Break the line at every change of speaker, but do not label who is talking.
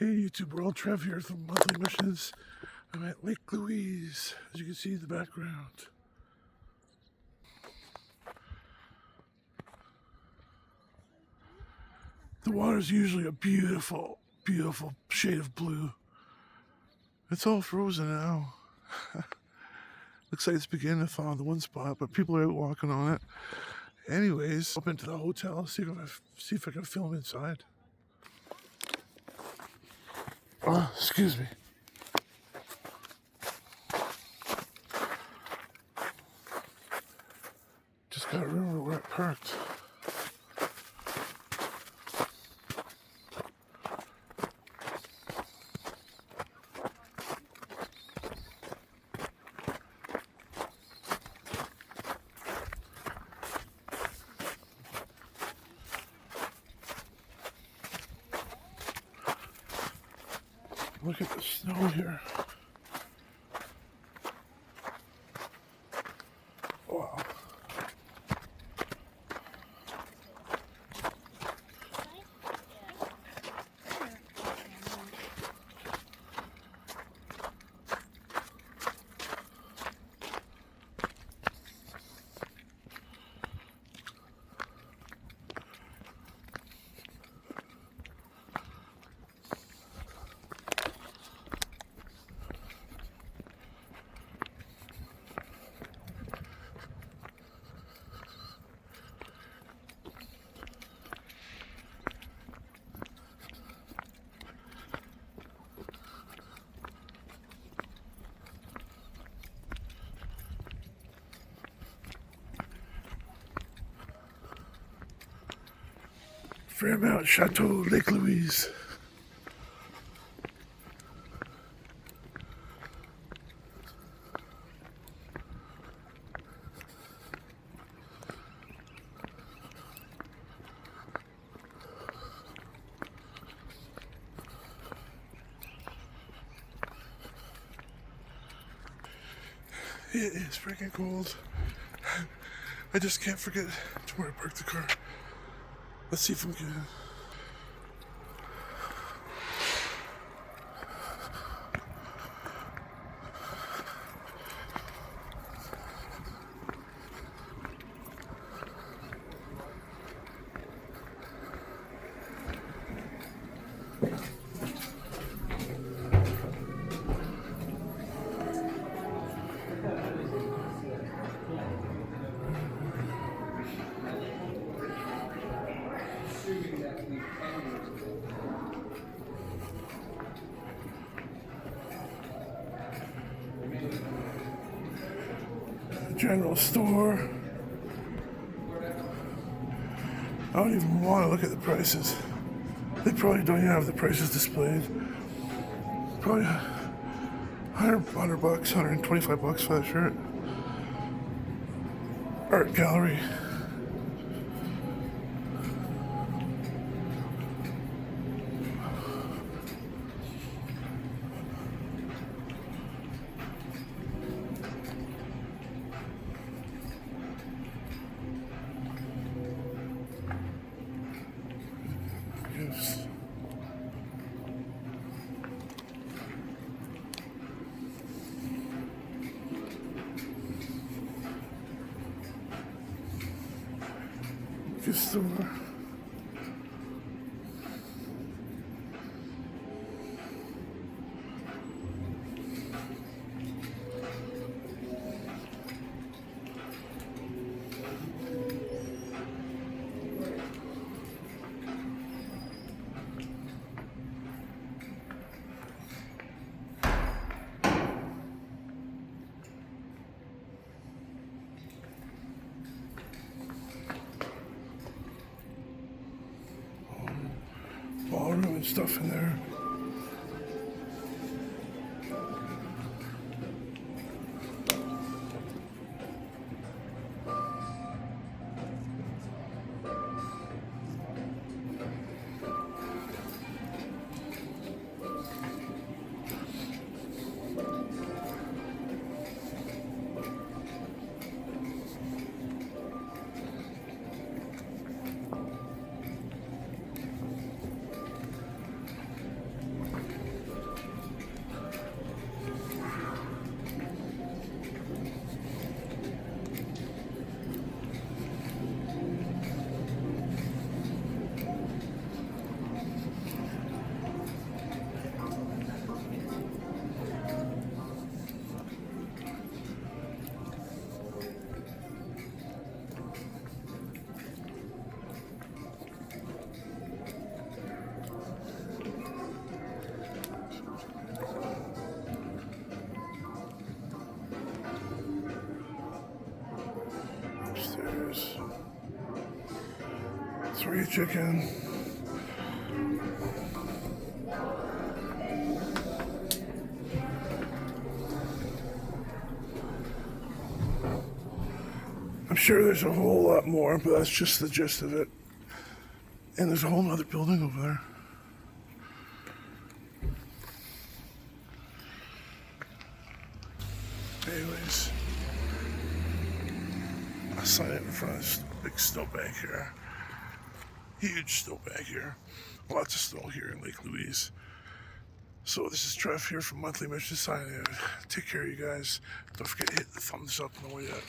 Hey YouTube world, Trev here from Monthly Missions. I'm at Lake Louise, as you can see in the background. The water's usually a beautiful, beautiful shade of blue. It's all frozen now. Looks like it's beginning to thaw in the one spot, but people are out walking on it. Anyways, up into the hotel, see if I can film inside. Oh, excuse me. Just gotta remember where it parked. Look at the snow here. Wow. Fairmont Chateau Lake Louise. It is freaking cold. I just can't forget to where I parked the car. Let's see if I'm good. General store. I don't even want to look at the prices. They probably don't even have the prices displayed. Probably $100 bucks, $125 for that shirt. Art gallery. Gifts. Gift store. Ballroom and stuff in there. for you, chicken. I'm sure there's a whole lot more, but that's just the gist of it. And there's a whole other building over there. Anyways, I'll sign it in front of this big snowbank here. Huge snowbank here. Lots of snow here in Lake Louise. So this is Trev here from Monthly Mission signing out. Take care, you guys. Don't forget to hit the thumbs up on the way out.